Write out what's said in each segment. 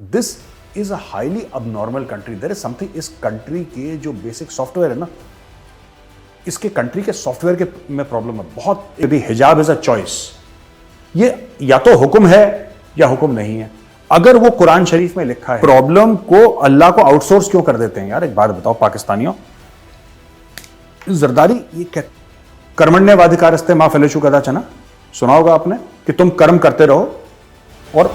This is a highly abnormal country. There is something इस country के जो basic software है ना, इसके कंट्री के सॉफ्टवेयर के में प्रॉब्लम है बहुत। हिजाब इज अ चॉइस, ये या तो हुक्म है या हुक्म नहीं है। अगर वो कुरान शरीफ में लिखा है, प्रॉब्लम को अल्लाह को आउटसोर्स क्यों कर देते हैं यार? एक बात बताओ पाकिस्तानियों, जरदारी ये क्या, कर्मण्यवाधिकारस्ते मा फलेषु कदाचन सुना होगा आपने कि तुम कर्म करते रहो। और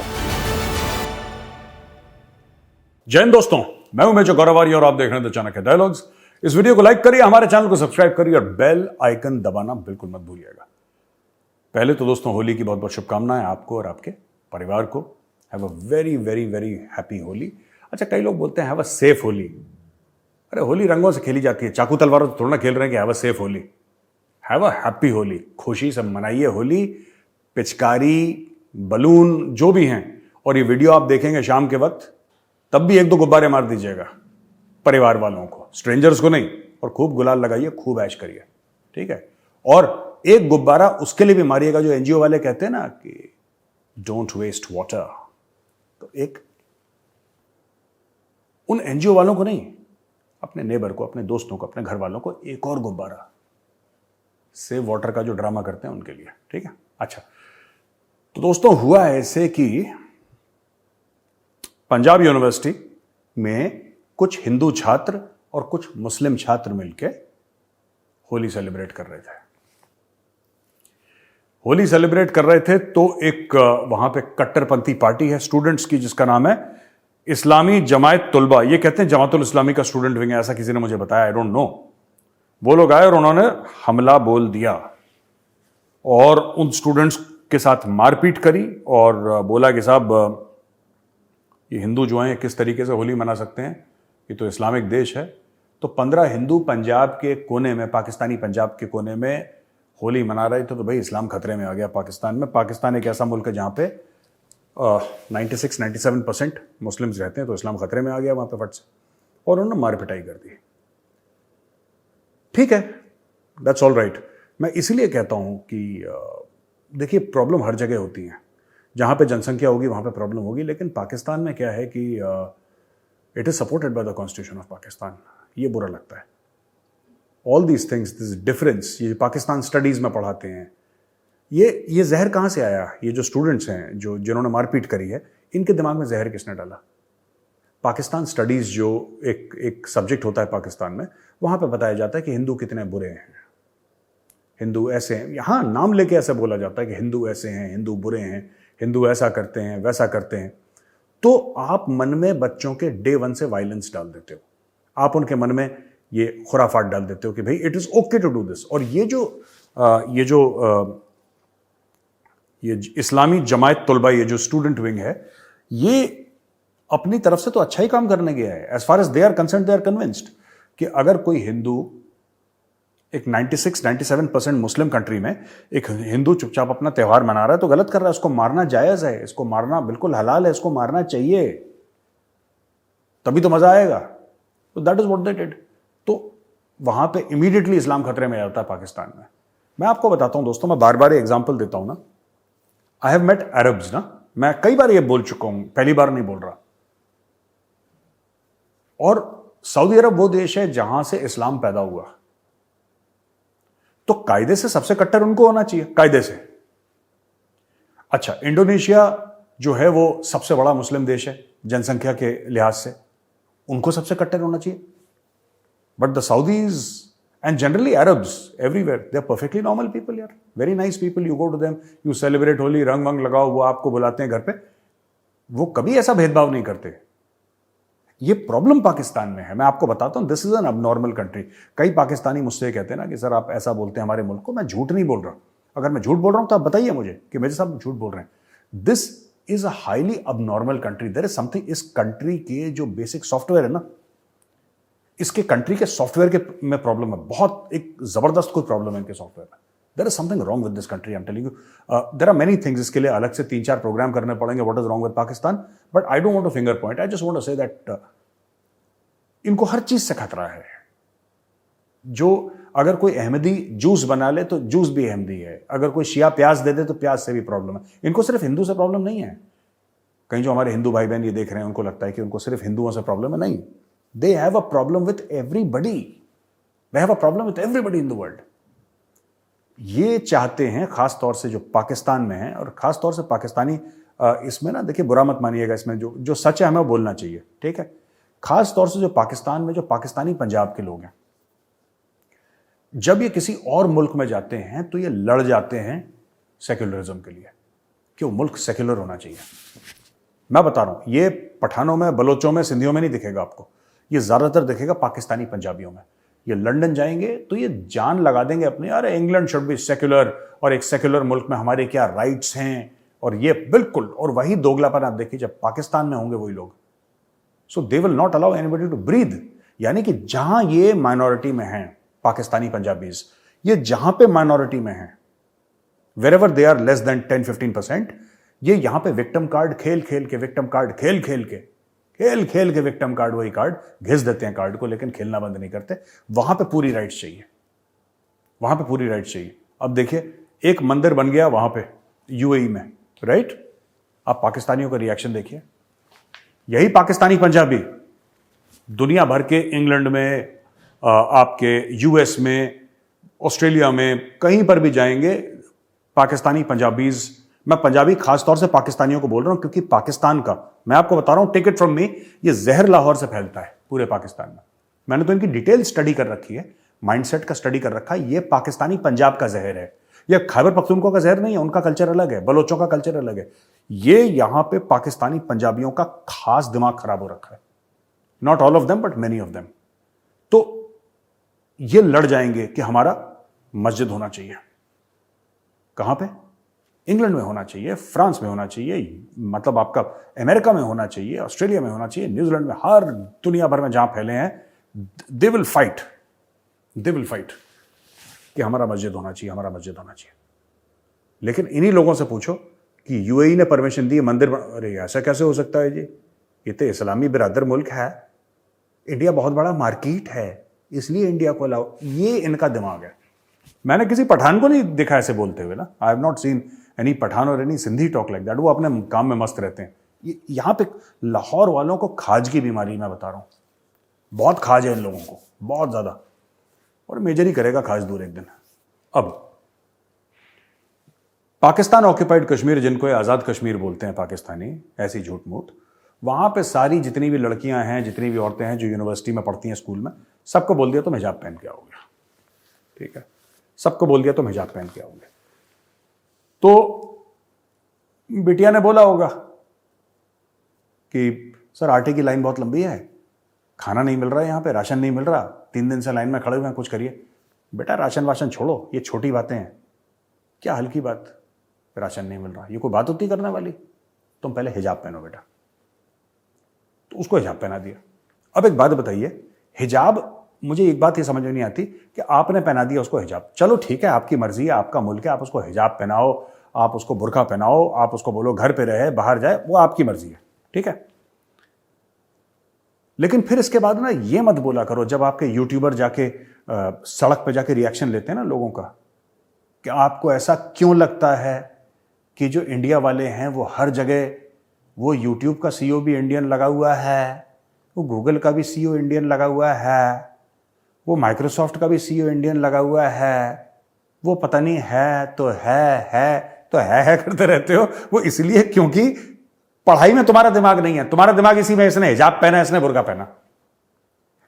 जय हिंद दोस्तों, मैं हूं मेजर गौरव आर्य और आप देख रहे हैं द चाणक्य डायलॉग्स। इस वीडियो को लाइक करिए, हमारे चैनल को सब्सक्राइब करिए और बेल आइकन दबाना बिल्कुल मत भूलिएगा। पहले तो दोस्तों होली की बहुत बहुत शुभकामनाएं आपको और आपके परिवार को। Have a very very very happy Holi. अच्छा, कई लोग बोलते हैं हैव अ सेफ होली। अरे होली रंगों से खेली जाती है, चाकू तलवारों से थोड़ा ना खेल रहे हैं कि have a safe Holi. Have a happy Holi, खुशी से मनाइए होली। पिचकारी, बलून जो भी हैं, और ये वीडियो आप देखेंगे शाम के वक्त, तब भी एक दो गुब्बारे मार दीजिएगा परिवार वालों को, स्ट्रेंजर्स को नहीं। और खूब गुलाल लगाइए, खूब ऐश करिए, ठीक है। और एक गुब्बारा उसके लिए भी मारिएगा जो एनजीओ वाले कहते हैं ना कि डोंट वेस्ट वाटर। तो एक उन एनजीओ वालों को नहीं, अपने नेबर को, अपने दोस्तों को, अपने घर वालों को एक और गुब्बारा, सेव वाटर का जो ड्रामा करते हैं उनके लिए, ठीक है। अच्छा, तो दोस्तों हुआ ऐसे कि पंजाब यूनिवर्सिटी में कुछ हिंदू छात्र और कुछ मुस्लिम छात्र मिलकर होली सेलिब्रेट कर रहे थे। होली सेलिब्रेट कर रहे थे तो एक वहां पे कट्टरपंथी पार्टी है स्टूडेंट्स की, जिसका नाम है इस्लामी जमायत तुलबा। ये कहते हैं जमातुल इस्लामी का स्टूडेंट विंग है, ऐसा किसी ने मुझे बताया, आई डोंट नो। वो लोग आए और उन्होंने हमला बोल दिया और उन स्टूडेंट्स के साथ मारपीट करी और बोला कि साहब ये हिंदू जो हैं किस तरीके से होली मना सकते हैं, ये तो इस्लामिक देश है। तो 15 हिंदू पंजाब के कोने में, पाकिस्तानी पंजाब के कोने में होली मना रहे थे। तो भाई इस्लाम खतरे में आ गया पाकिस्तान में। पाकिस्तान एक ऐसा मुल्क है जहां पे 96-97% मुस्लिम्स रहते हैं, तो इस्लाम खतरे में आ गया वहां पे फट से, और उन्होंने मार पिटाई कर दी। ठीक है, दैट्स ऑल राइट। मैं इसलिए कहता हूं कि देखिए प्रॉब्लम हर जगह होती है, जहां पे जनसंख्या होगी वहां पे प्रॉब्लम होगी। लेकिन पाकिस्तान में क्या है कि it is supported by the constitution of Pakistan. ये बुरा लगता है। All these things, this difference, ये पाकिस्तान स्टडीज में पढ़ाते हैं, ये जहर कहां से आया? ये जो स्टूडेंट्स हैं जो जिन्होंने मारपीट करी है, इनके दिमाग में जहर किसने डाला? पाकिस्तान स्टडीज जो एक सब्जेक्ट होता है पाकिस्तान में, वहां पे बताया जाता है कि हिंदू कितने बुरे हैं, हिंदू ऐसे हैं। यहां नाम लेके ऐसे बोला जाता है कि हिंदू ऐसे हैं, हिंदू बुरे हैं, हिंदू ऐसा करते हैं, वैसा करते हैं। तो आप मन में बच्चों के डे वन से वायलेंस डाल देते हो, आप उनके मन में ये खुराफात डाल देते हो कि भाई it is okay to do this. और ये इस्लामी जमायत तुलबा, ये जो स्टूडेंट विंग है, ये अपनी तरफ से तो अच्छा ही काम करने गया है। As far as they are concerned, they are convinced कि अगर कोई हिंदू, एक 96-97% मुस्लिम कंट्री में एक हिंदू चुपचाप अपना त्यौहार मना रहा है तो गलत कर रहा है, इसको मारना जायज है, इसको मारना बिल्कुल हलाल है, इसको मारना चाहिए, तभी तो मजा आएगा। तो that is what they did. तो वहां पे इमीडिएटली इस्लाम खतरे में आता है पाकिस्तान में। मैं आपको बताता हूं दोस्तों, मैं बार बार एग्जांपल देता हूं ना। आई हैव मेट अरब्स ना, मैं कई बार ये बोल चुका हूं, पहली बार नहीं बोल रहा। और सऊदी अरब वो देश है जहां से इस्लाम पैदा हुआ, तो कायदे से सबसे कट्टर उनको होना चाहिए, कायदे से। अच्छा, इंडोनेशिया जो है वो सबसे बड़ा मुस्लिम देश है जनसंख्या के लिहाज से, उनको सबसे कट्टर होना चाहिए। But the Saudis and generally Arabs everywhere, they are perfectly normal people यार, very nice people. You go to them, you celebrate Holi, रंग वंग लगाओ, वो आपको बुलाते हैं घर पे, वो कभी ऐसा भेदभाव नहीं करते। ये प्रॉब्लम पाकिस्तान में है। मैं आपको बताता हूं, this is an abnormal country. कई पाकिस्तानी मुझसे कहते हैं ना कि सर आप ऐसा बोलते हैं हमारे मुल्क को। मैं झूठ नहीं बोल रहा। अगर मैं झूठ बोल रहा हूं तो आप बताइए मुझे कि मेरे साहब झूठ बोल रहे हैं। This is a highly abnormal country. There is something इस कंट्री के जो बेसिक सॉफ्टवेयर है ना, इसके कंट्री के सॉफ्टवेयर के में प्रॉब्लम है बहुत, एक जबरदस्त कोई प्रॉब्लम है इनके सॉफ्टवेयर में। There is something wrong with this country, I am telling you. There are many things, इसके लिए अलग से 3-4 प्रोग्राम करने पड़ेंगे, what is wrong with Pakistan. But I don't want to finger point, I just want to say that इनको हर चीज से खतरा है। जो अगर कोई अहमदी जूस बना ले तो जूस भी अहमदी है, अगर कोई शिया प्याज दे दे तो प्याज से भी प्रॉब्लम है। इनको सिर्फ हिंदू से प्रॉब्लम नहीं है, कहीं जो हमारे हिंदू भाई बहन ये देख रहे हैं उनको लगता है कि उनको सिर्फ हिंदुओं से प्रॉब्लम है, नहीं, they have a problem with everybody, they have a problem with everybody in the world. ये चाहते हैं खास तौर से जो पाकिस्तान में है, और खास तौर से पाकिस्तानी, इसमें ना देखिए बुरा मत मानिएगा, इसमें जो जो सच है हमें वो बोलना चाहिए, ठीक है। खास तौर से जो पाकिस्तान में जो पाकिस्तानी पंजाब के लोग हैं, जब ये किसी और मुल्क में जाते हैं तो ये लड़ जाते हैं सेक्युलरिज्म के लिए कि वो मुल्क सेक्युलर होना चाहिए। मैं बता रहा हूं, ये पठानों में, बलोचों में, सिंधियों में नहीं दिखेगा आपको, ये ज्यादातर दिखेगा पाकिस्तानी पंजाबियों में। ये लंदन जाएंगे तो ये जान लगा देंगे अपने, अरे इंग्लैंड शुड बी सेक्युलर, और एक सेक्युलर मुल्क में हमारे क्या राइट्स हैं, और ये बिल्कुल, और वही दोगलापन आप देखिए जब पाकिस्तान में होंगे वही लोग। So they will not allow anybody to breathe. यानी कि जहां ये माइनॉरिटी में हैं पाकिस्तानी पंजाबीज, ये जहां पे माइनॉरिटी में हैं, wherever they are less than 10-15%, ये यहां पे विक्टिम कार्ड खेल खेल के, विक्टिम कार्ड खेल खेल के विक्टिम कार्ड, वही कार्ड घिस देते हैं कार्ड को, लेकिन खेलना बंद नहीं करते। वहां पे पूरी राइट्स चाहिए, वहां पे पूरी राइट्स चाहिए। अब देखिए एक मंदिर बन गया वहां पे यूएई में, राइट? आप पाकिस्तानियों का रिएक्शन देखिए। यही पाकिस्तानी पंजाबी दुनिया भर के, इंग्लैंड में, आपके यूएस में, ऑस्ट्रेलिया में, कहीं पर भी जाएंगे, पाकिस्तानी पंजाबीज, मैं पंजाबी खास तौर से पाकिस्तानियों को बोल रहा हूं क्योंकि पाकिस्तान का, मैं आपको बता रहा हूं, टेक इट फ्रॉम मी, ये जहर लाहौर से फैलता है पूरे पाकिस्तान में। मैंने तो इनकी डिटेल स्टडी कर रखी है, माइंडसेट का स्टडी कर रखा है। ये पाकिस्तानी पंजाब का जहर है, यह खैबर पख्तूनख्वा का जहर नहीं है, उनका कल्चर अलग है, बलोचों का कल्चर अलग है। ये यहां पे पाकिस्तानी पंजाबियों का खास दिमाग खराब हो रखा है, not all of them but many of them. तो ये लड़ जाएंगे कि हमारा मस्जिद होना चाहिए। कहां पे? इंग्लैंड में होना चाहिए, फ्रांस में होना चाहिए, मतलब आपका अमेरिका में होना चाहिए, ऑस्ट्रेलिया में होना चाहिए, न्यूजीलैंड में, हर दुनिया भर में जहां फैले हैं, दे विल फाइट कि हमारा मस्जिद होना चाहिए, हमारा मस्जिद होना चाहिए। लेकिन इन्हीं लोगों से पूछो कि यूएई ने परमिशन दी मंदिर अरे ऐसा कैसे हो सकता है जी, ये तो इस्लामी बिरादर मुल्क है, इंडिया बहुत बड़ा मार्केट है, इसलिए इंडिया को अलाउ, ये इनका दिमाग है। मैंने किसी पठान को नहीं देखा ऐसे बोलते हुए ना, I have not seen any Pathan और any Sindhi talk like that. वो अपने काम में मस्त रहते हैं। यहां पे लाहौर वालों को खाज की बीमारी, मैं बता रहा हूं, बहुत खाज है इन लोगों को, बहुत ज्यादा, और मेजर ही करेगा खाज दूर एक दिन। अब पाकिस्तान ऑक्यूपाइड कश्मीर, जिनको आजाद कश्मीर बोलते हैं पाकिस्तानी, ऐसी झूठ मूठ, वहां पे सारी जितनी भी लड़कियां हैं, जितनी भी औरतें हैं जो यूनिवर्सिटी में पढ़ती हैं, स्कूल में, सबको बोल दिया तुम हिजाब पहन के आओगे, ठीक है, सबको बोल दिया तुम हिजाब पहन के आओगे। तो बिटिया ने बोला होगा कि सर आटे की लाइन बहुत लंबी है, खाना नहीं मिल रहा है, यहाँ पे राशन नहीं मिल रहा, 3 दिन से लाइन में खड़े हुए हैं, कुछ करिए। बेटा राशन वाशन छोड़ो, ये छोटी बातें हैं, क्या हल्की बात, राशन नहीं मिल रहा, ये कोई बात होती करने वाली, तुम पहले हिजाब पहनो बेटा। तो उसको हिजाब पहना दिया। अब एक बात बताइए, हिजाब, मुझे एक बात ये समझ में नहीं आती कि आपने पहना दिया उसको हिजाब, चलो ठीक है, आपकी मर्जी है, आपका मुल्क है, आप उसको हिजाब पहनाओ, आप उसको बुर्का पहनाओ, आप उसको बोलो घर पे रहे, बाहर जाए, वो आपकी मर्जी है, ठीक है। लेकिन फिर इसके बाद ना ये मत बोला करो, जब आपके यूट्यूबर जाके सड़क पे जाके रिएक्शन लेते हैं ना लोगों का, कि आपको ऐसा क्यों लगता है कि जो इंडिया वाले हैं वो हर जगह, वो यूट्यूब का सीईओ भी इंडियन लगा हुआ है, वो गूगल का भी सीईओ इंडियन लगा हुआ है, वो माइक्रोसॉफ्ट का भी सीईओ इंडियन लगा हुआ है, वो पता नहीं है तो है करते रहते हो। वो इसलिए क्योंकि पढ़ाई में तुम्हारा दिमाग नहीं है, तुम्हारा दिमाग इसी में, इसने हिजाब पहना, इसने बुर्का पहना,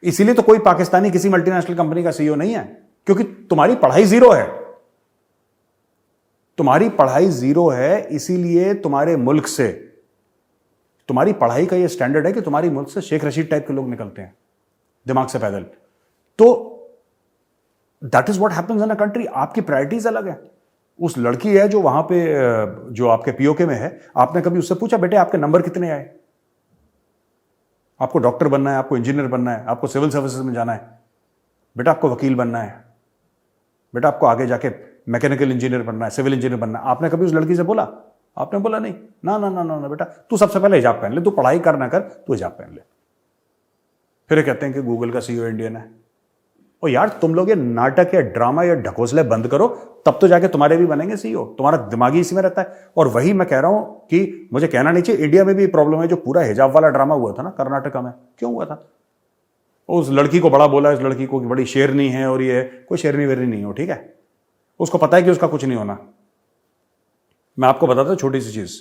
इसीलिए तो कोई पाकिस्तानी किसी मल्टीनेशनल कंपनी का सीईओ नहीं है, क्योंकि तुम्हारी पढ़ाई जीरो है, तुम्हारी पढ़ाई जीरो है, इसीलिए तुम्हारे मुल्क से, तुम्हारी पढ़ाई का ये स्टैंडर्ड है कि तुम्हारी मुल्क से शेख रशीद टाइप के लोग निकलते हैं दिमाग से पैदल। तो that is what happens in a country. आपकी प्रायोरिटीज अलग है। उस लड़की है जो वहां पे, जो आपके पीओके में है, आपने कभी उससे पूछा बेटे आपके नंबर कितने आए, आपको डॉक्टर बनना है, आपको इंजीनियर बनना है, आपको सिविल सर्विसेज में जाना है, बेटा आपको वकील बनना है, बेटा आपको आगे जाके मैकेनिकल इंजीनियर बनना है, सिविल इंजीनियर बनना है, आपने कभी उस लड़की से बोला? आपने बोला नहीं, ना ना ना ना ना बेटा तू सबसे पहले हिजाब पहन ले, तू पढ़ाई कर ना कर, तू हिजाब पहन ले। फिर कहते हैं कि गूगल का सीईओ इंडियन है, और यार तुम लोग ये नाटक या ड्रामा या ढकोसले बंद करो, तब तो जाके तुम्हारे भी बनेंगे सीईओ। तुम्हारा दिमागी इसी में रहता है। और वही मैं कह रहा हूं कि मुझे कहना नहीं चाहिए, इंडिया में भी प्रॉब्लम है। जो पूरा हिजाब वाला ड्रामा हुआ था ना कर्नाटका में, क्यों हुआ था? उस लड़की को बड़ा बोला, इस लड़की को बड़ी शेरनी है, और ये कोई शेरनी वेरनी नहीं हो, ठीक है? उसको पता है कि उसका कुछ नहीं होना। मैं आपको बताता हूं छोटी सी चीज,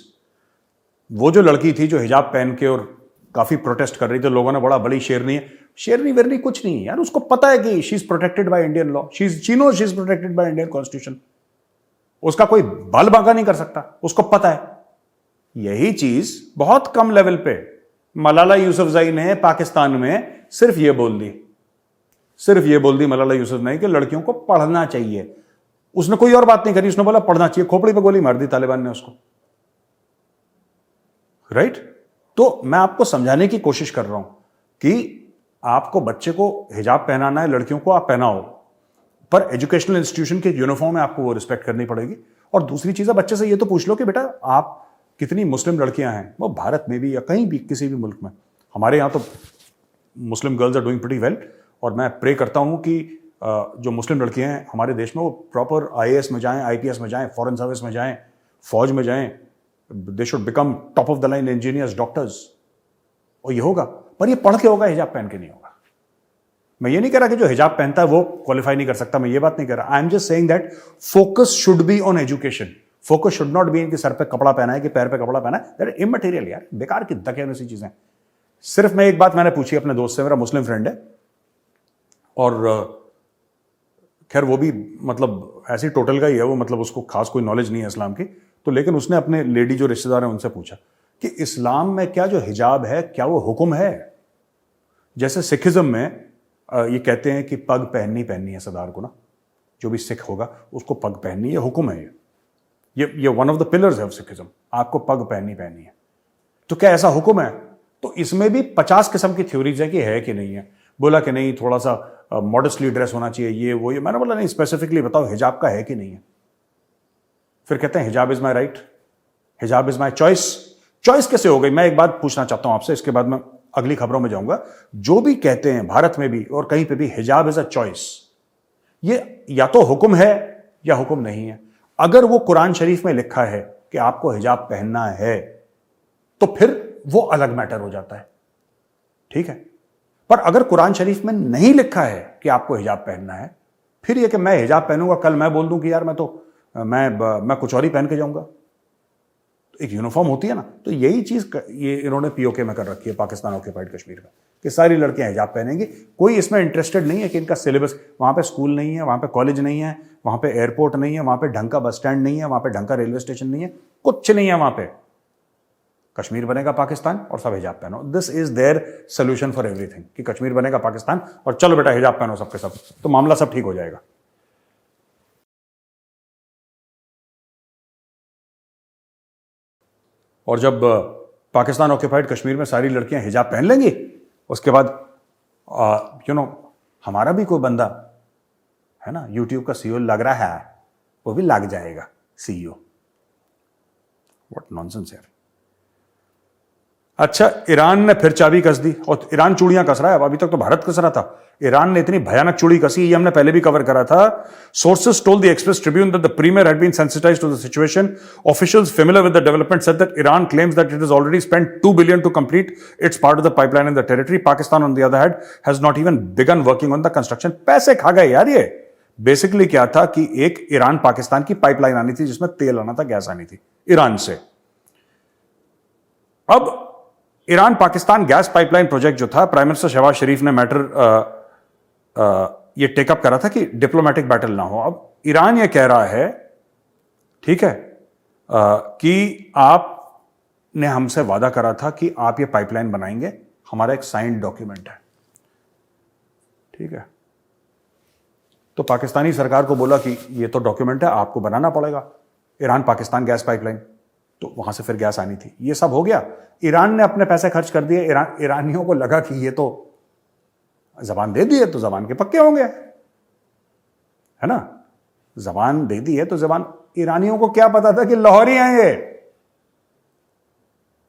वो जो लड़की थी जो हिजाब पहन के और काफी प्रोटेस्ट कर रही थी, लोगों ने बड़ा बड़ी शेरनी है, शेरनी वेरनी कुछ नहीं है यार। उसको पता है कि she is protected by Indian law, she knows she is protected by Indian constitution. उसका कोई बाल बांका नहीं कर सकता, उसको पता है। यही चीज बहुत कम लेवल पे मलाला यूसुफजई ने पाकिस्तान में सिर्फ ये बोल दी मलाला यूसुफजई कि लड़कियों को पढ़ना चाहिए। उसने कोई और बात नहीं करी, उसने बोला पढ़ना चाहिए। खोपड़ी पे गोली मार दी तालिबान ने उसको, राइट? तो मैं आपको समझाने की कोशिश कर रहा हूं कि आपको बच्चे को हिजाब पहनाना है, लड़कियों को आप पहनाओ, पर एजुकेशनल इंस्टीट्यूशन के यूनिफॉर्म में आपको वो रिस्पेक्ट करनी पड़ेगी। और दूसरी चीज है, बच्चे से ये तो पूछ लो कि बेटा आप कितनी मुस्लिम लड़कियां हैं, वो भारत में भी या कहीं भी किसी भी मुल्क में। हमारे यहां तो Muslim girls are doing pretty well, और मैं प्रे करता हूं कि जो मुस्लिम लड़कियां हैं हमारे देश में वो प्रॉपर IAS में जाएं, IPS में जाएं, फॉरेन सर्विस में जाएं, फौज में जाएं। They should become top of the line engineers, doctors. और ये होगा, पर ये पढ़ के होगा, हिजाब पहन के नहीं होगा। मैं ये नहीं कह रहा कि जो हिजाब पहनता है वो क्वालिफाई नहीं कर सकता, मैं ये बात नहीं कह रहा। I am just saying that focus should be on education. Focus should not be इनके सर पे कपड़ा पहना है कि पैर पे कपड़ा पहना है। दैट इमटेरियल यार, बेकार की धक्के ऐसी चीजें। सिर्फ मैं एक बात मैंने पूछी अपने दोस्त से, मेरा मुस्लिम फ्रेंड है, और खैर वो भी मतलब ऐसी टोटल का ही है वो, मतलब उसको खास कोई नॉलेज नहीं है इस्लाम की। तो लेकिन उसने अपने लेडी जो रिश्तेदार हैं उनसे पूछा कि इस्लाम में क्या जो हिजाब है क्या वो हुक्म है? जैसे सिखिज्म में ये कहते हैं कि पग पहननी है सरदार को ना, जो भी सिख होगा उसको पग पहननी है, हुक्म है ये वन ऑफ द पिलर्स है ऑफ सिखिज्म, आपको पग पहननी है। तो क्या ऐसा हुक्म है? तो इसमें भी 50 किस्म की थ्योरीज है कि नहीं है। बोला कि नहीं, थोड़ा सा मॉडेस्टली ड्रेस होना चाहिए, ये वो ये। मैंने बोला नहीं, स्पेसिफिकली बताओ हिजाब का है कि नहीं है। फिर कहते हैं हिजाब इज माई राइट, हिजाब इज माई चॉइस। चॉइस कैसे हो गई? मैं एक बात पूछना चाहता हूं आपसे, इसके बाद मैं अगली खबरों में जाऊंगा। जो भी कहते हैं भारत में भी और कहीं पे भी हिजाब इज अ चॉइस, ये या तो हुक्म है या हुक्म नहीं है। अगर वो कुरान शरीफ में लिखा है कि आपको हिजाब पहनना है तो फिर वो अलग मैटर हो जाता है, ठीक है। पर अगर कुरान शरीफ में नहीं लिखा है कि आपको हिजाब पहनना है, फिर ये कि मैं हिजाब पहनूंगा, कल मैं बोल दूं कि यार मैं कुछ और ही पहन के जाऊंगा, तो एक यूनिफॉर्म होती है ना। तो यही चीज ये इन्होंने POK में कर रखी है, पाकिस्तान ऑक्यूपाइड कश्मीर में, कि सारी लड़कियां हिजाब पहनेंगी। कोई इसमें इंटरेस्टेड नहीं है कि इनका सिलेबस, वहां पे स्कूल नहीं है, वहां पे कॉलेज नहीं है, वहां पे एयरपोर्ट नहीं है, वहां पे ढंग का बस स्टैंड नहीं है, वहां पे ढंग का रेलवे स्टेशन नहीं है, कुछ नहीं है वहां पे। कश्मीर बनेगा पाकिस्तान और सब हिजाब पहनो। This is their solution for everything, कि कश्मीर बनेगा पाकिस्तान और चलो बेटा हिजाब पहनो सबके सब, तो मामला सब ठीक हो जाएगा। और जब पाकिस्तान ऑक्यूपाइड कश्मीर में सारी लड़कियां हिजाब पहन लेंगी, उसके बाद हमारा भी कोई बंदा है ना, यूट्यूब का CEO लग रहा है, वो भी लग जाएगा CEO। व्हाट नॉनसेंस यार। अच्छा, ईरान ने फिर चाबी कस दी, और ईरान चूड़ियां कस रहा है। अभी तक तो भारत कस रहा था, ईरान ने इतनी भयानक चूड़ी कसी, ये हमने पहले भी कवर करा था। Sources told the Express Tribune that the premier had been sensitized to the situation. Officials familiar with the development said that Iran claims that it has already spent $2 billion to complete its part of the pipeline in the territory. Pakistan on the other hand has not even begun working on the construction. पैसे खा गए यार ये। Basically क्या था कि एक Iran Pakistan की पाइपलाइन आनी थी जिसमें तेल आना था, गैस आनी थी ईरान से। अब Iran Pakistan gas pipeline project जो था, प्राइम मिनिस्टर शहबाज शरीफ ने मैटर ये टेकअप करा था कि डिप्लोमेटिक बैटल ना हो। अब ईरान ये कह रहा है, ठीक है, कि आपने हमसे वादा करा था कि आप ये पाइपलाइन बनाएंगे, हमारा एक साइंड डॉक्यूमेंट है, ठीक है। तो पाकिस्तानी सरकार को बोला कि ये तो डॉक्यूमेंट है, आपको बनाना पड़ेगा ईरान पाकिस्तान गैस पाइपलाइन। तो वहां से फिर गैस आनी थी, ये सब हो गया। ईरान ने अपने पैसे खर्च कर दिए। ईरानियों को लगा कि ये तो जबान दे दी है तो जबान के पक्के होंगे, है ना, जबान दे दी है तो जबान। ईरानियों को क्या पता था कि लाहौरी हैं ये,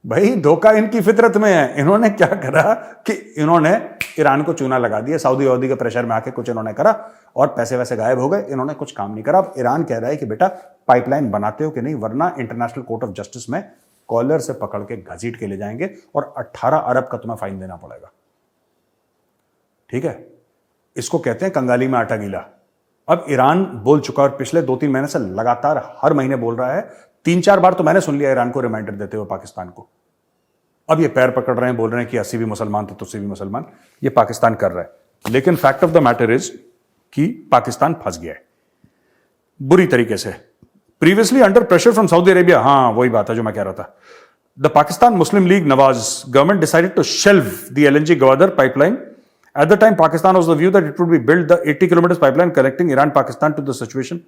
भाई धोखा इनकी फितरत में है। इन्होंने क्या करा कि इन्होंने ईरान को चूना लगा दिया, सऊदी वऊदी के प्रेशर में आके कुछ इन्होंने करा और पैसे वैसे गायब हो गए, इन्होंने कुछ काम नहीं करा। अब ईरान कह रहा है कि बेटा पाइपलाइन बनाते हो कि नहीं, वरना इंटरनेशनल कोर्ट ऑफ जस्टिस में कॉलर से पकड़ के घसीट के ले जाएंगे और 18 अरब का तुम्हें फाइन देना पड़ेगा। ठीक है, इसको कहते हैं कंगाली में आटा गीला। अब ईरान बोल चुका और पिछले 2-3 महीने से लगातार हर महीने बोल रहा है। 3-4 बार तो मैंने सुन लिया ईरान को रिमाइंडर देते हुए पाकिस्तान को। अब ये पैर पकड़ रहे हैं, बोल रहे हैं कि 80 भी मुसलमान थे तो 80 भी मुसलमान। ये पाकिस्तान कर रहा है, लेकिन fact of the matter is कि पाकिस्तान फंस गया है बुरी तरीके से। Previously under pressure from Saudi Arabia, हाँ वही बात है जो मैं कह रहा था। The Pakistan Muslim League Nawaz government decided to shelve the LNG Gwadar pipeline. At the time, Pakistan was the view that it would be build the 80 kilometers pipeline connecting Iran, Pakistan to the situation.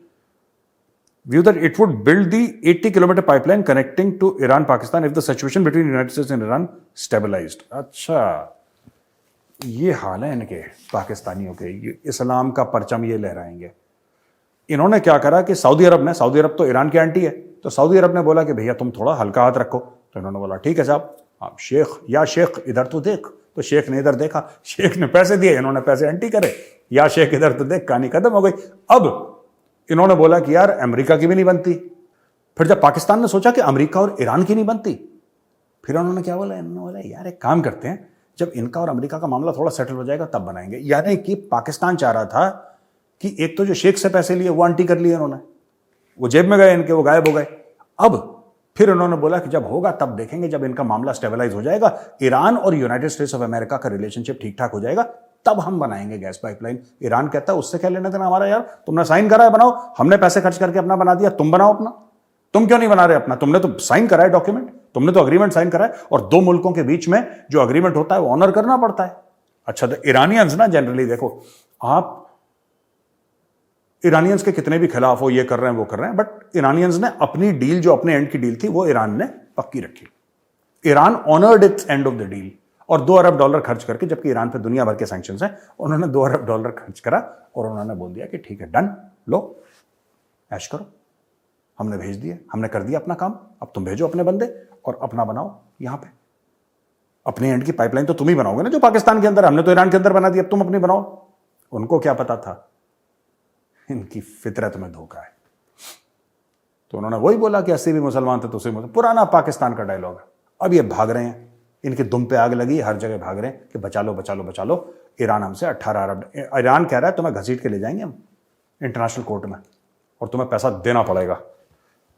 View that it would build the 80 kilometer pipeline connecting to Iran, Pakistan if the situation between United States and Iran stabilized. अच्छा, ये हाल है इनके पाकिस्तानियों के, ये इस्लाम का परचम ये लहराएंगे। इन्होंने क्या करा कि सऊदी अरब तो ईरान के एंटी है, तो सऊदी अरब ने बोला कि भैया तुम थोड़ा हल्का हाथ रखो। तो इन्होंने बोला ठीक है साहब, आप शेख इधर तो देख। तो शेख ने इधर देखा, शेख ने पैसे दिए, इन्होंने पैसे एंटी करे, या शेख इधर तो देख, कहानी खत्म हो गई। अब इन्होंने बोला कि यार अमेरिका की भी नहीं बनती। फिर जब पाकिस्तान ने सोचा कि अमेरिका और ईरान की नहीं बनती, फिर उन्होंने क्या बोला, इन्होंने बोला यार एक काम करते हैं, जब इनका और अमेरिका का मामला थोड़ा सेटल हो जाएगा तब बनाएंगे। यानी कि पाकिस्तान चाह रहा था कि एक तो जो शेख से पैसे लिए वो आंटी कर लिए इन्होंने, वो जेब में गए इनके, वो गायब हो गए। अब फिर उन्होंने बोला कि जब होगा तब देखेंगे, जब इनका मामला स्टेबलाइज हो जाएगा, ईरान और यूनाइटेड स्टेट्स ऑफ अमेरिका का रिलेशनशिप ठीक ठाक हो जाएगा, तब हम बनाएंगे गैस पाइपलाइन। ईरान कहता है उससे क्या लेना देना हमारा, यार तुमने साइन करा है बनाओ, हमने पैसे खर्च करके अपना बना दिया, तुम बनाओ अपना। तुम क्यों नहीं बना रहे अपना? तुमने तो साइन करा है डॉक्यूमेंट, तुमने तो अग्रीमेंट साइन करा है, और दो मुल्कों के बीच में जो अग्रीमेंट होता है वो ऑनर करना पड़ता है। अच्छा, तो ईरानियंस ना जनरली देखो, आप ईरानियंस के कितने भी खिलाफ हो, ये कर रहे हैं वो कर रहे हैं, बट ईरानियंस ने अपनी डील, जो अपने एंड की डील थी, वो ईरान ने पक्की रखी। Iran honoured it's end of the deal और $2 अरब खर्च करके, जबकि ईरान पे दुनिया भर के सैंक्शंस हैं, उन्होंने $2 अरब खर्च करा और उन्होंने बोल दिया कि ठीक है डन, लो ऐश करो, हमने भेज दिया, हमने कर दिया अपना काम, अब तुम भेजो अपने बंदे और अपना बनाओ यहां पे। अपने एंड की पाइपलाइन तो तुम ही बनाओगे ना, जो पाकिस्तान के अंदर, हमने तो ईरान के अंदर बना दी, अब तुम अपनी बनाओ। उनको क्या पता था, इनकी फितरत में धोखा है। तो उन्होंने वही बोला कि 80 भी मुसलमान थे तो 80 मुसलमान, पुराना पाकिस्तान का डायलॉग है। अब ये भाग रहे हैं, इनके दुम पे आग लगी, हर जगह भाग रहे हैं कि बचा लो बचा लो बचा लो। ईरान हमसे 18 अरब, ईरान कह रहा है तुम्हें घसीट के ले जाएंगे हम इंटरनेशनल कोर्ट में और तुम्हें पैसा देना पड़ेगा।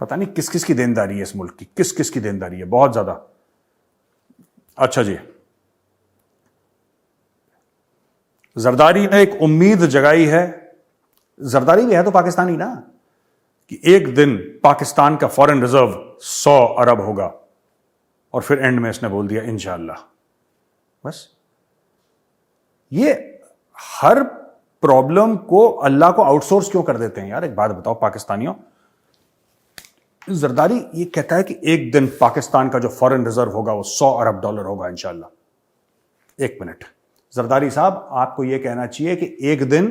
पता नहीं किस किस की देनदारी है इस मुल्क की, किस किस की देनदारी है, बहुत ज्यादा। अच्छा जी, जरदारी ने एक उम्मीद जगाई है, जरदारी भी है तो पाकिस्तानी ना, कि एक दिन पाकिस्तान का फॉरेन रिजर्व 100 अरब होगा, और फिर एंड में इसने बोल दिया इंशाअल्लाह। बस ये हर प्रॉब्लम को अल्लाह को आउटसोर्स क्यों कर देते हैं यार? एक बात बताओ पाकिस्तानियों, जरदारी ये कहता है कि एक दिन पाकिस्तान का जो फॉरेन रिजर्व होगा वो $100 अरब होगा इंशाअल्लाह। एक मिनट, जरदारी साहब आपको यह कहना चाहिए कि एक दिन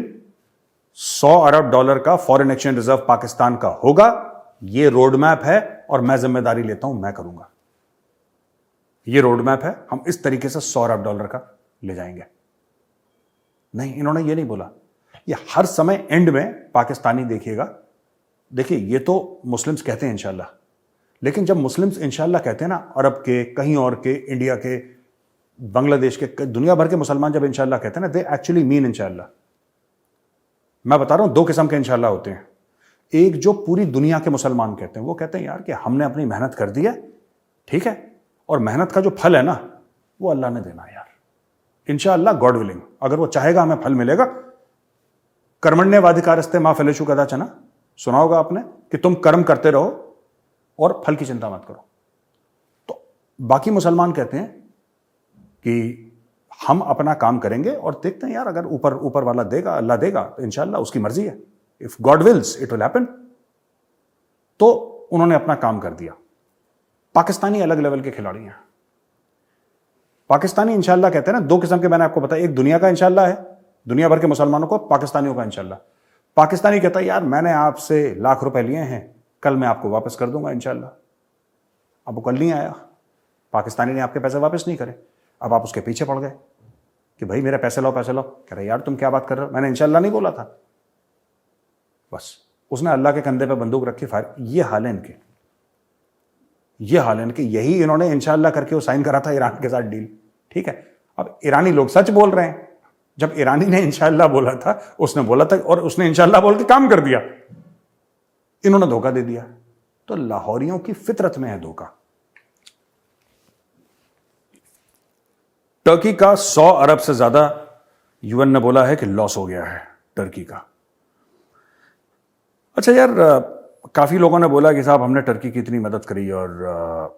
$100 अरब का फॉरेन एक्सचेंज रिजर्व पाकिस्तान का होगा, यह रोड मैप है और मैं जिम्मेदारी लेता हूं, मैं करूंगा। यह रोड मैप है, हम इस तरीके से $100 अरब का ले जाएंगे। नहीं, इन्होंने यह नहीं बोला। यह हर समय एंड में पाकिस्तानी देखिएगा, देखिए ये तो मुस्लिम्स कहते हैं इंशाल्लाह, लेकिन जब मुस्लिम्स इंशाल्लाह कहते हैं ना, अरब के, कहीं और के, इंडिया के, बांग्लादेश के, दुनिया भर के मुसलमान जब इंशाल्लाह कहते हैं ना, दे एक्चुअली मीन इंशाल्लाह। मैं बता रहा हूं, दो किस्म के इंशाल्लाह होते हैं। एक जो पूरी दुनिया के मुसलमान कहते हैं, वो कहते हैं यार कि हमने अपनी मेहनत कर दी है, ठीक है, और मेहनत का जो फल है ना वो अल्लाह ने देना है यार, इंशाअल्लाह, गॉड विलिंग, अगर वो चाहेगा हमें फल मिलेगा। कर्मण्यवाधिकारस्ते मा फलेषु कदाचन, सुना होगा आपने कि तुम कर्म करते रहो और फल की चिंता मत करो। तो बाकी मुसलमान कहते हैं कि हम अपना काम करेंगे और देखते हैं यार, अगर ऊपर वाला देगा, अल्लाह देगा तो इंशाअल्लाह उसकी मर्जी है, if God wills it will happen. तो उन्होंने अपना काम कर दिया। पाकिस्तानी अलग लेवल के खिलाड़ी हैं। पाकिस्तानी इंशाअल्लाह कहते हैं ना, दो किस्म के मैंने आपको बताया, एक दुनिया का इंशाअल्लाह है, दुनिया भर के मुसलमानों को, पाकिस्तानियों का इंशाअल्लाह। पाकिस्तानी कहता है यार मैंने आपसे लाख रुपए लिए हैं, कल मैं आपको वापस कर दूंगा इंशाअल्लाह। अब वो कल नहीं आया, पाकिस्तानी ने आपके पैसे वापस नहीं करे, अब आप उसके पीछे पड़ गए, कि भाई मेरे पैसे लाओ पैसे लाओ। कह रहे यार तुम क्या बात कर रहे हो, मैंने इंशाल्लाह नहीं बोला था। बस उसने अल्लाह के कंधे पे बंदूक रखी, फायर। ये हाल है इनके, ये हाल है इनके। यही इन्होंने इंशाल्लाह करके वो साइन करा था ईरान के साथ डील। ठीक है, अब ईरानी लोग सच बोल रहे हैं। जब ईरानी ने इंशाल्लाह बोला था, उसने बोला था और उसने इंशाल्लाह बोल के काम कर दिया, इन्होंने धोखा दे दिया। तो लाहौरियों की फितरत में है धोखा। टर्की का 100 अरब से ज्यादा यूएन ने बोला है कि लॉस हो गया है टर्की का। अच्छा यार, काफी लोगों ने बोला कि साहब हमने टर्की की इतनी मदद करी और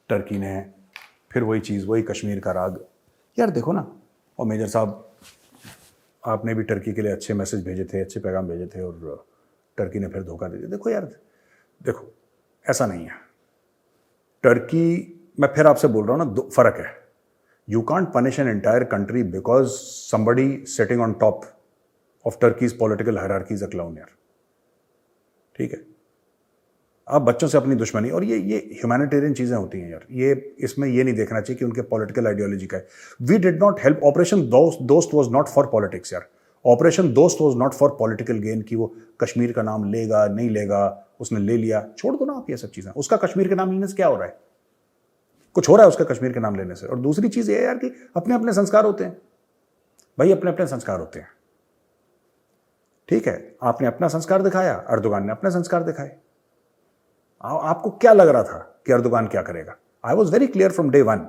टर्की ने फिर वही चीज, वही कश्मीर का राग। यार देखो ना, और मेजर साहब आपने भी टर्की के लिए अच्छे मैसेज भेजे थे, अच्छे पैगाम भेजे थे, और टर्की ने फिर धोखा दे दिया। देखो यार, देखो ऐसा नहीं है। टर्की, मैं फिर आपसे बोल रहा हूं ना, फर्क है। You can't punish an entire country because somebody sitting on top of Turkey's political hierarchy is a clown यार। ठीक है, आप बच्चों से अपनी दुश्मनी, और ये ह्यूमैनिटेरियन चीजें होती हैं यार, ये इसमें ये नहीं देखना चाहिए कि उनके पॉलिटिकल आइडियोलॉजी का है। We did not help. Operation Dost was not for politics यार। Operation Dost was not for political gain, कि वो कश्मीर का नाम लेगा नहीं लेगा, उसने ले लिया, छोड़ दो ना आप ये सब चीजें। उसका कश्मीर के नाम लेने से क्या हो रहा है? कुछ हो रहा है उसका कश्मीर के नाम लेने से। और दूसरी चीज ये है यार कि अपने अपने संस्कार होते हैं भाई, अपने अपने संस्कार होते हैं। ठीक है, आपने अपना संस्कार दिखाया, अर्दोगान ने अपने संस्कार दिखाए। आपको क्या लग रहा था कि अर्दोगान क्या करेगा? I was very clear from day one,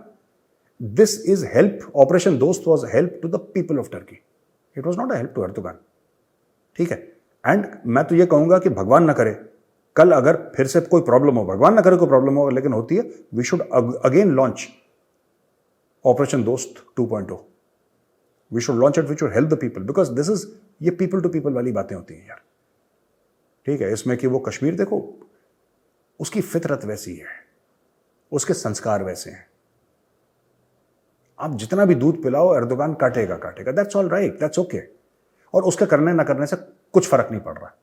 this is help. Operation Dost was help to the people of Turkey, it was not a help to Erdogan. ठीक है, एंड मैं तो ये कहूंगा कि भगवान ना करे कल अगर फिर से कोई प्रॉब्लम हो, भगवान ना करे कोई प्रॉब्लम हो, लेकिन होती है, we should again launch operation Dost 2.0। We should launch it, we should help the people, because this is, ये पीपल टू पीपल वाली बातें होती हैं यार। ठीक है, इसमें कि वो कश्मीर देखो, उसकी फितरत वैसी है, उसके संस्कार वैसे हैं। आप जितना भी दूध पिलाओ, एर्दोगान काटेगा काटेगा, that's all right, that's okay. और उसके करने ना करने से कुछ फर्क नहीं पड़ रहा।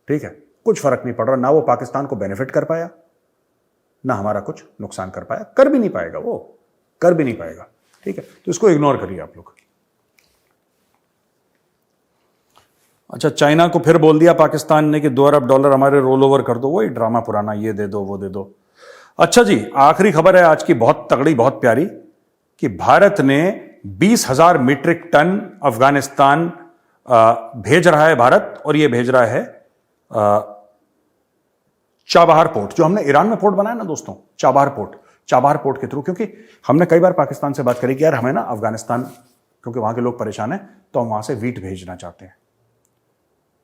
ठीक है, कुछ फर्क नहीं पड़ रहा। ना वो पाकिस्तान को बेनिफिट कर पाया, ना हमारा कुछ नुकसान कर पाया, कर भी नहीं पाएगा, वो कर भी नहीं पाएगा। ठीक है, तो इसको इग्नोर करिए आप लोग। अच्छा, चाइना को फिर बोल दिया पाकिस्तान ने कि $2 अरब हमारे रोल ओवर कर दो, वही ड्रामा पुराना, ये दे दो वो दे दो। अच्छा जी, आखिरी खबर है आज की, बहुत तगड़ी बहुत प्यारी, कि भारत ने 20,000 मीट्रिक टन अफगानिस्तान भेज रहा है भारत, और ये भेज रहा है चाबहार पोर्ट, जो हमने ईरान में पोर्ट बनाया ना दोस्तों, चाबहार पोर्ट के थ्रू। क्योंकि हमने कई बार पाकिस्तान से बात करी कि यार हमें ना अफगानिस्तान, क्योंकि वहां के लोग परेशान हैं, तो हम वहां से वीट भेजना चाहते हैं।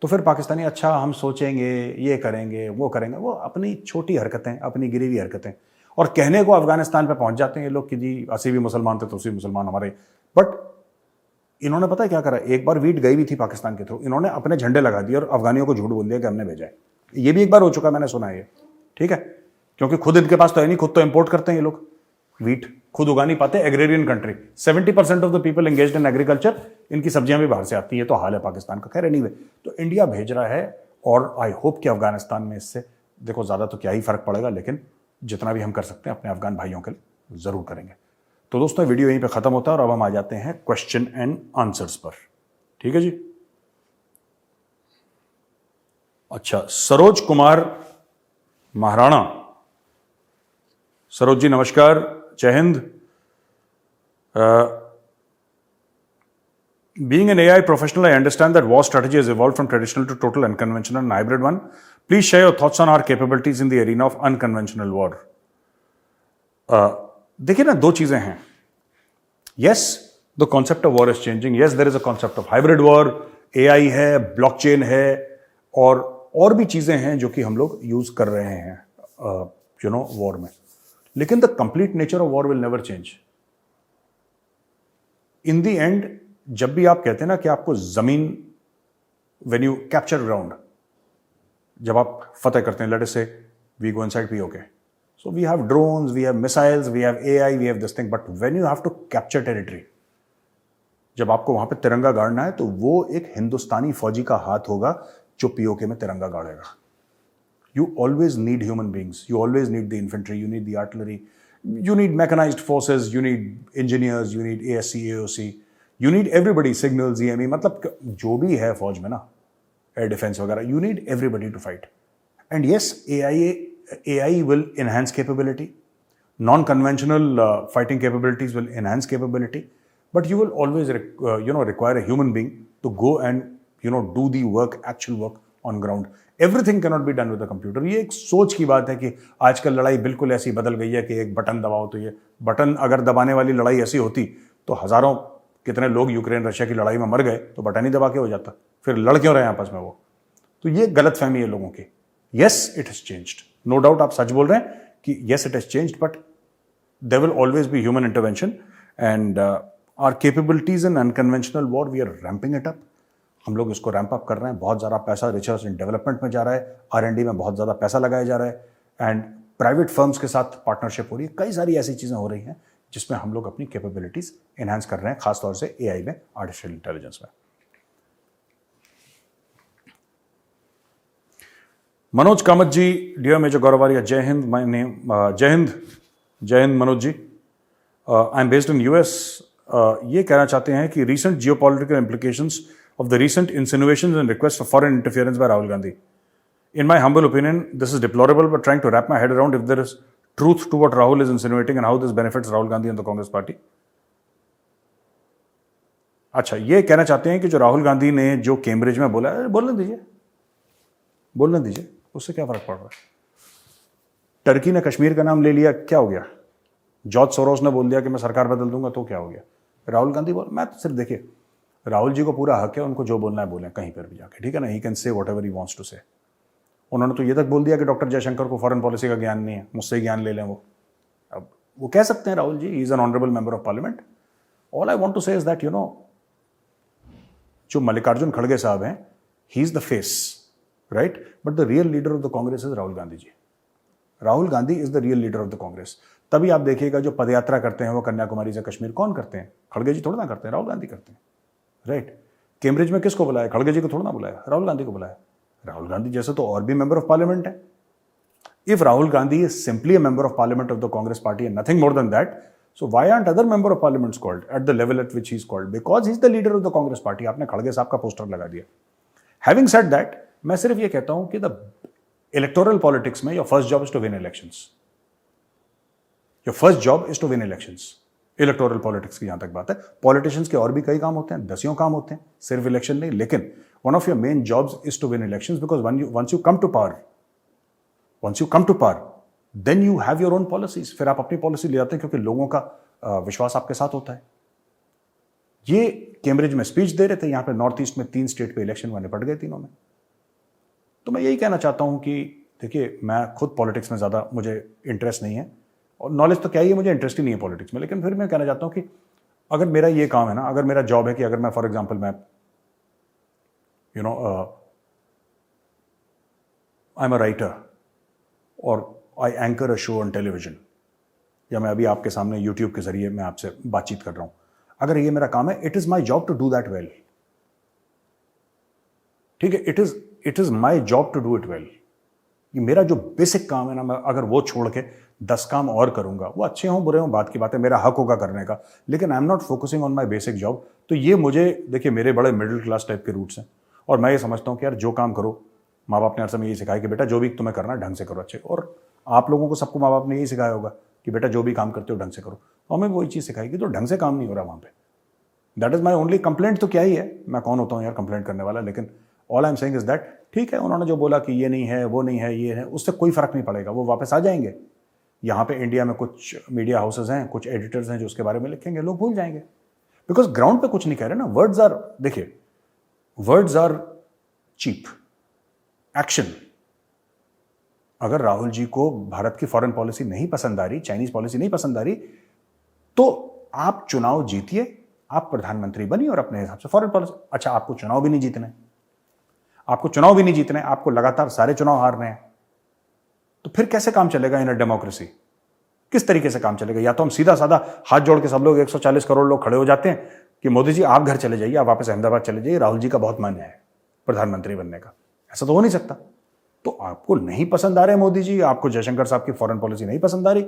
तो फिर पाकिस्तानी, अच्छा हम सोचेंगे, ये करेंगे वो करेंगे, वो अपनी छोटी हरकतें, अपनी गिरी हुई हरकतें, और कहने को अफगानिस्तान पे पहुंच जाते हैं ये लोग कि जी असी भी मुसलमान थे तो उसी मुसलमान हमारे। बट इन्होंने पता है क्या करा, एक बार वीट गई भी थी पाकिस्तान के थ्रू, इन्होंने अपने झंडे लगा दिए और अफगानियों को झूठ बोल दिया कि हमने भेजा है। ये भी एक बार हो चुका, मैंने सुना है ये। ठीक है, क्योंकि खुद इनके पास तो है नहीं, खुद तो इंपोर्ट करते हैं ये लोग, वीट खुद उगा नहीं पाते। Agrarian country, 70% of the people engaged in agriculture, इनकी सब्जियां भी बाहर से आती हैं, तो हाल है पाकिस्तान का। खैर एनीवे, तो इंडिया भेज रहा है, और आई होप कि अफगानिस्तान में इससे देखो ज्यादा तो क्या ही फर्क पड़ेगा, लेकिन जितना भी हम कर सकते हैं अपने अफगान भाइयों के लिए जरूर करेंगे। तो दोस्तों, वीडियो यहीं पे खत्म होता है और अब हम आ जाते हैं क्वेश्चन एंड आंसर्स पर। ठीक है जी। अच्छा, सरोज कुमार महाराणा, सरोज जी नमस्कार, जय Hind. Being an AI professional, I understand that war strategy has evolved from traditional to total unconventional and hybrid one. Please share your thoughts on our capabilities in the arena of unconventional war. देखिए ना, दो चीजें हैं। Yes, the concept of war is changing. Yes, there is a concept of hybrid war. AI है, blockchain है, और भी चीजें हैं जो कि हम लोग यूज कर रहे हैं वॉर में। लेकिन the complete nature of war will never change. In the end, जब भी आप कहते हैं ना कि आपको जमीन, व्हेन यू कैप्चर ग्राउंड, जब आप फतेह करते हैं, let us say we go inside PoK, so we have drones, we have missiles, we have AI, we have this thing, but when you have to capture territory, जब आपको वहां पे तिरंगा गाड़ना है, तो वो एक हिंदुस्तानी फौजी का हाथ होगा जो पीओके में तिरंगा गाड़ेगा। You always need human beings. You always need the infantry. You need the artillery. You need mechanized forces, you need engineers, you need ASC, AOC, you need everybody, signals, EME, मतलब जो भी है फौज में ना, air defence वगैरह, you need everybody to fight. And yes, AI will enhance capability. Non-conventional fighting capabilities will enhance capability, but you will always require a human being to go and do the work, actual work on ground. Everything cannot be done with a computer. ये एक सोच की बात है कि आजकल लड़ाई बिल्कुल ऐसी बदल गई है कि एक बटन दबाओ तो ये बटन, अगर दबाने वाली लड़ाई ऐसी होती तो हजारों कितने लोग यूक्रेन रशिया की लड़ाई में मर गए, तो बटन ही दबा के हो जाता, फिर लड़ क्यों रहे हैं आपस में वो? तो ये गलत फहमी है लोगों की. Yes, it has changed. No doubt आप सच बोल रहे हैं कि yes, it has changed, but there will always be human intervention and our capabilities in unconventional war, we are ramping it up. हम लोग इसको रैंप अप कर रहे हैं. बहुत ज़्यादा पैसा रिसर्च एंड डेवलपमेंट में जा रहा है, R&D में बहुत ज़्यादा पैसा लगाया जा रहा है, एंड प्राइवेट फर्म्स के साथ पार्टनरशिप हो रही है. कई सारी ऐसी चीज़ें हो रही हैं जिसमें हम लोग अपनी कैपेबिलिटीज एनहांस कर रहे हैं, खासतौर से AI में, आर्टिफिशियल इंटेलिजेंस में. Manoj Kamath ji, dear major Gaurav Arya, Jai Hind. My name Jai Hind Manoj ji. I am based in US. ये कहना चाहते हैं कि recent geopolitical implications of the recent insinuations and requests for foreign interference by Rahul Gandhi. In my humble opinion, this is deplorable, but trying to wrap my head around if there is truth to what Rahul is insinuating and how this benefits Rahul Gandhi and the Congress party. अच्छा, ये कहना चाहते हैं कि जो राहुल गांधी ने जो Cambridge में बोला है, बोलने दीजिए, उससे क्या फर्क पड़ रहा है? टर्की ने कश्मीर का नाम ले लिया, क्या हो गया? जॉर्ज सोरोस ने बोल दिया कि मैं सरकार बदल दूंगा, तो क्या हो गया? राहुल गांधी बोल, मैं तो सिर्फ, देखिए, राहुल जी को पूरा हक है, उनको जो बोलना है बोलें कहीं पर भी जाके, ठीक है ना. He can say whatever he wants to say. उन्होंने तो ये तक बोल दिया कि डॉक्टर जयशंकर को फॉरेन पॉलिसी का ज्ञान नहीं है, मुझसे ज्ञान ले लें वो. अब वो कह सकते हैं Rahul ji, he is an honourable member of parliament. All I want to say is that जो मल्लिकार्जुन खड़गे साहब हैं, he is the face, right, but the real leader of the Congress is Rahul Gandhi ji. Rahul Gandhi is the real leader of the Congress. तभी आप देखिएगा जो पदयात्रा करते हैं वो कन्याकुमारी से कश्मीर कौन करते हैं? खड़गे जी थोड़ा ना करते हैं, राहुल गांधी करते हैं, राइट. कैम्ब्रिज में किसको बुलाया? खड़गे जी को थोड़ा ना बुलाया, राहुल गांधी को बुलाया. राहुल गांधी जैसे तो और भी मेंबर ऑफ पार्लियामेंट है. If Rahul Gandhi is simply a member of parliament of the Congress party and nothing more than that, so why aren't other member of parliaments called at the level at which he is called? Because he is the leader of the Congress party. आपने खड़गे साहब का poster लगा दिया. Having said that, मैं सिर्फ ये कहता हूं कि द इलेक्टोरल पॉलिटिक्स में your first job is to win elections. Your first job is to win elections. Electoral politics की जहां तक बात है, पॉलिटिशियंस के और भी कई काम होते हैं, दसियों काम होते हैं, सिर्फ इलेक्शन नहीं. लेकिन one of your main jobs is to win elections, because once you come to power, then you have your own policies. फिर आप अपनी पॉलिसी ले आते हैं क्योंकि लोगों का विश्वास आपके साथ होता है. ये कैम्ब्रिज में स्पीच दे रहे थे, यहां पे नॉर्थ ईस्ट में 3 स्टेट पे इलेक्शन हुए, निपट गए तीनों में. तो मैं यही कहना चाहता हूं कि देखिए, मैं खुद पॉलिटिक्स में ज्यादा मुझे इंटरेस्ट नहीं है, और नॉलेज तो क्या ही है, मुझे इंटरेस्ट ही नहीं है पॉलिटिक्स में. लेकिन फिर मैं कहना चाहता हूं कि अगर मेरा ये काम है ना, अगर मेरा जॉब है कि अगर मैं फॉर एग्जांपल मैं आई एम अ राइटर और I anchor a show on television, या मैं अभी आपके सामने यूट्यूब के जरिए मैं आपसे बातचीत कर रहा हूं, अगर ये मेरा काम है, it is my job to do that well. ठीक है, it is my job to do it well. ये मेरा जो बेसिक काम है ना, मैं अगर वो छोड़ के 10 काम और करूंगा, वो अच्छे हों बुरे हों बात की बात है, मेरा हक होगा करने का, लेकिन I am not focusing on my basic job. तो ये मुझे, देखिए, मेरे बड़े मिडिल क्लास टाइप के रूट्स हैं, और मैं ये समझता हूं कि यार जो काम करो, माँ बाप ने हर समय यही सिखाया कि बेटा जो भी तुम्हें करना है ढंग से करो, अच्छे. और आप लोगों को सबको माँ बाप ने यही सिखाया होगा कि बेटा जो भी काम करते हो ढंग से करो. तो हमें वही चीज़ सिखाई कि तो ढंग से काम नहीं हो रहा वहाँ पे. That is my only complaint. तो क्या ही है, मैं कौन होता हूँ यार कंप्लेंट करने वाला. लेकिन all I am saying is that, ठीक है, उन्होंने जो बोला कि ये नहीं है, वो नहीं है, ये है, उससे कोई फर्क नहीं पड़ेगा. वो वापस आ जाएंगे. यहाँ पे इंडिया में कुछ मीडिया हाउसेज हैं, कुछ एडिटर्स हैं जो उसके बारे में लिखेंगे, लोग भूल जाएंगे. बिकॉज ग्राउंड पे कुछ नहीं कह रहे ना. वर्ड्स आर, देखिए, वर्ड्स आर चीप. एक्शन. अगर राहुल जी को भारत की फॉरेन पॉलिसी नहीं पसंद आ रही, चाइनीज पॉलिसी नहीं पसंद आ रही, तो आप चुनाव जीतिए, आप प्रधानमंत्री बनिए और अपने हिसाब से फॉरेन पॉलिसी. अच्छा, आपको चुनाव भी नहीं जीतने, आपको लगातार सारे चुनाव हारने हैं, तो फिर कैसे काम चलेगा इन अ डेमोक्रेसी? किस तरीके से काम चलेगा? या तो हम सीधा साधा हाथ जोड़ के सब लोग 140 करोड़ लोग खड़े हो जाते हैं कि मोदी जी आप घर चले जाइए, आप वापस अहमदाबाद चले जाइए, राहुल जी का बहुत मन है प्रधानमंत्री बनने का. ऐसा तो हो नहीं सकता. तो आपको नहीं पसंद आ रहे मोदी जी, आपको जयशंकर साहब की फॉरेन पॉलिसी नहीं पसंद आ रही,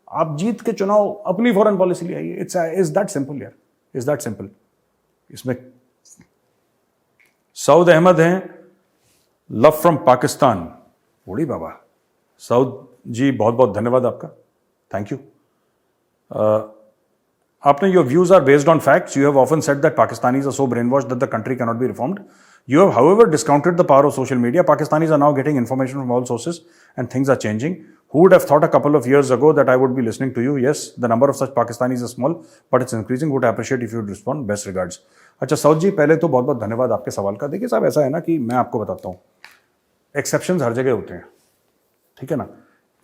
आप जीत के चुनाव अपनी फॉरेन पॉलिसी ले आइए. इज दैट सिंपल यार, इज दैट सिंपल. इसमें सऊद अहमद हैं, लव फ्रॉम पाकिस्तान. ओड़ी बाबा, सऊद जी बहुत बहुत धन्यवाद आपका, थैंक यू. आपने your views are based on facts. You have often said that Pakistanis are so brainwashed that the country can not be reformed. You have, however, discounted the power of social media. Pakistanis are now getting information from all sources and things are changing. Who would have thought a couple of years ago that I would be listening to you? Yes, the number of such Pakistanis is small, but it's increasing. Would appreciate if you would respond. Best regards. अच्छा सऊद जी, पहले तो बहुत बहुत धन्यवाद आपके सवाल का. देखिए साहब, ऐसा है ना कि मैं आपको बताता हूँ, एक्सेप्शंस हर जगह होते हैं, ठीक है ना.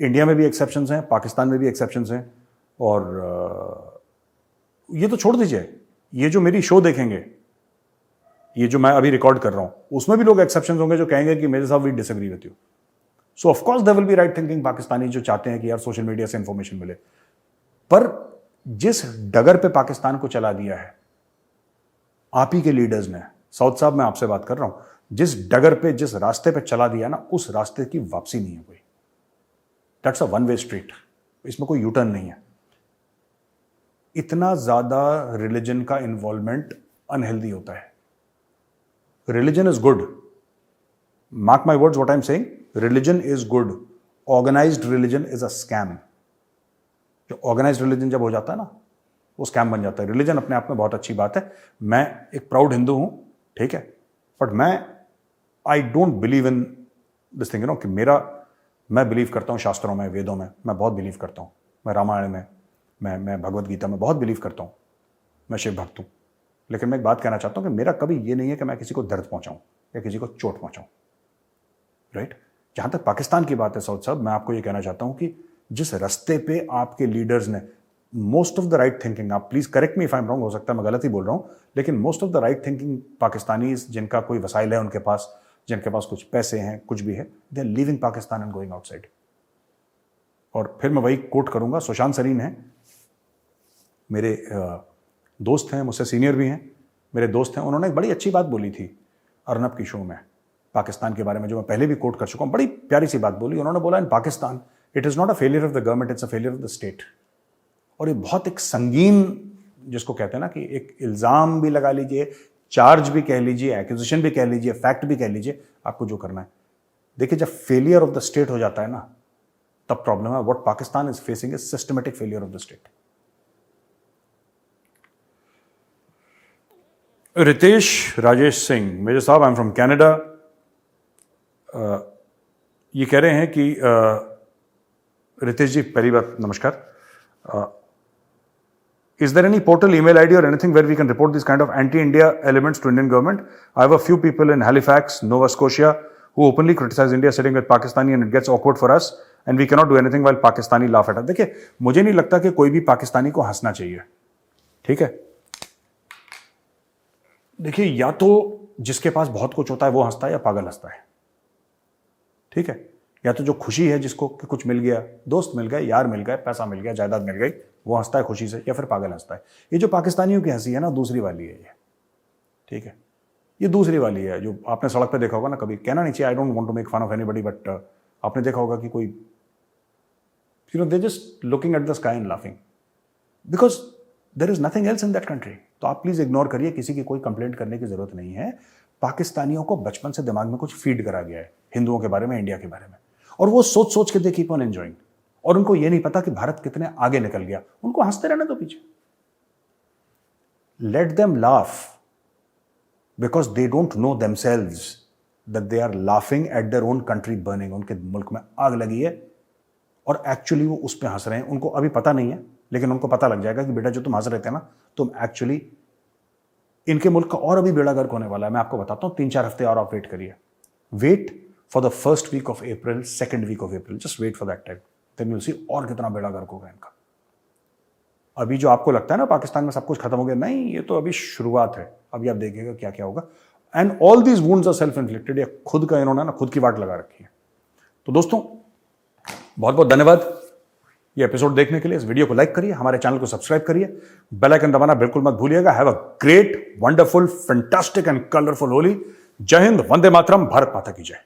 इंडिया में भी एक्सेप्शंस हैं, पाकिस्तान में भी एक्सेप्शंस हैं, और ये तो छोड़ दीजिए, ये जो मेरी शो देखेंगे, ये जो मैं अभी रिकॉर्ड कर रहा हूं, उसमें भी लोग एक्सेप्शंस होंगे जो कहेंगे कि मेरे साथ we disagree with you. So of course there will be right thinking Pakistani जो चाहते हैं कि यार सोशल मीडिया से इंफॉर्मेशन मिले. पर जिस डगर पे पाकिस्तान को चला दिया है आप ही के लीडर्स ने, सऊद साहब मैं आपसे बात कर रहा हूं, जिस डगर पे, जिस रास्ते पे चला दिया ना, उस रास्ते की वापसी नहीं है कोई. That's a one way street, इसमें कोई यूटर्न नहीं है. इतना ज्यादा रिलीजन का इन्वॉल्वमेंट अनहेल्दी होता है. Religion is good. Mark my words what I'm saying. Religion is good. Organized religion is a scam. जो organized religion जब हो जाता है ना, वो scam बन जाता है. Religion अपने आप में बहुत अच्छी बात है. मैं एक प्राउड हिंदू हूं, ठीक है, but I don't believe in this thing, कि मैं बिलीव करता हूं शास्त्रों में, वेदों में, मैं बहुत बिलीव करता हूं. मैं रामायण में, मैं भगवत गीता में बहुत बिलीव करता हूं. मैं शिव भक्त हूं. लेकिन मैं एक बात कहना चाहता हूं कि मेरा कभी ये नहीं है कि मैं किसी को दर्द पहुंचाऊं या किसी को चोट पहुंचाऊं. राइट. जहां तक पाकिस्तान की बात है सऊद साहब, मैं आपको ये कहना चाहता हूं कि जिस रास्ते पे आपके लीडर्स ने, most of the right thinking, आप please correct me if I am wrong, हो सकता है मैं गलत ही बोल रहा हूं, लेकिन most of the right thinking Pakistanis जिनका कोई वसाइल है उनके पास, जिनके पास कुछ पैसे हैं, कुछ भी है, they are leaving Pakistan and going outside. और फिर मैं वही कोट करूंगा, सुशांत सरीन है, मेरे दोस्त हैं, मुझसे सीनियर भी हैं, मेरे दोस्त हैं, उन्होंने एक बड़ी अच्छी बात बोली थी अर्नब की शो में पाकिस्तान के बारे में, जो मैं पहले भी कोट कर चुका हूं. बड़ी प्यारी सी बात बोली उन्होंने. बोला, in Pakistan it is not a failure of the government, it's a failure of the state. और ये बहुत एक संगीन, जिसको कहते हैं ना कि एक इल्जाम भी लगा लीजिए, चार्ज भी कह लीजिए, एक्यूजिशन भी कह लीजिए, फैक्ट भी कह लीजिए, आपको जो करना है. देखिए, जब फेलियर ऑफ द स्टेट हो जाता है ना, तब प्रॉब्लम है. What Pakistan is facing is systematic failure of the state. Ritesh Rajesh Singh, major साहब, आई एम फ्रॉम कैनेडा. ये कह रहे हैं कि रितेश जी, पहली बात नमस्कार. Is there any portal, email ID or anything where we can report this kind of anti-India elements to Indian government? I have a few people in Halifax, Nova Scotia, who openly criticize India sitting with Pakistani and it gets awkward for us and we cannot do anything while Pakistani laugh at us. देखिए, मुझे नहीं लगता कि कोई भी पाकिस्तानी को हंसना चाहिए, ठीक है. देखिए, या तो जिसके पास बहुत कुछ होता है वो हंसता है या पागल हंसता है, ठीक है. या तो जो खुशी है जिसको कि कुछ मिल गया, दोस्त मिल गए, यार मिल गए, पैसा मिल गया, जायदाद मिल गई, वो हंसता है खुशी से, या फिर पागल हंसता है. ये जो पाकिस्तानियों की हंसी है ना, दूसरी वाली है ये, ठीक है. ये दूसरी वाली है जो आपने सड़क पे देखा होगा ना. कभी कहना नहीं चाहिए, I don't want to make fun of anybody, but आपने देखा होगा कि कोई, they just looking at the sky and laughing because there is nothing else in that country. तो आप प्लीज इग्नोर करिए, किसी की कोई कंप्लेंट करने की जरूरत नहीं है. पाकिस्तानियों को बचपन से दिमाग में कुछ फीड करा गया है हिंदुओं के बारे में, इंडिया के बारे में, और वो सोच सोच के दे कीप ऑन एंजॉयिंग. और उनको ये नहीं पता कि भारत कितने आगे निकल गया. उनको हंसते रहने दो पीछे. Let them laugh because they don't know themselves that they are laughing at their own country burning. उनके मुल्क में आग लगी है और एक्चुअली वो उस पर हंस रहे हैं. उनको अभी पता नहीं है, लेकिन उनको पता लग जाएगा कि बेटा जो तुम हंस रहे थे ना, तुम एक्चुअली, इनके मुल्क का और अभी बेड़ा गर्क होने वाला है. मैं आपको बताता हूं, 3-4 हफ्ते और आप वेट करिए. Wait for the first week of April, second week of April, just wait for that time, then you'll see और कितना बेड़ा गर्क होगा इनका. अभी जो आपको लगता है ना पाकिस्तान में सब कुछ खत्म हो गया, नहीं, ये तो अभी शुरुआत है. अभी आप देखिएगा क्या क्या होगा. And all these wounds are self inflicted. ये खुद का इन्होंने ना खुद की वाट लगा रखी है. तो दोस्तों, बहुत बहुत धन्यवाद ये एपिसोड देखने के लिए. इस वीडियो को लाइक करिए, हमारे चैनल को सब्सक्राइब करिए, बेल आइकन दबाना बिल्कुल मत भूलिएगा. Have a great, wonderful, fantastic and colourful Holi. जय हिंद, वंदे मातरम, भारत माता की जय.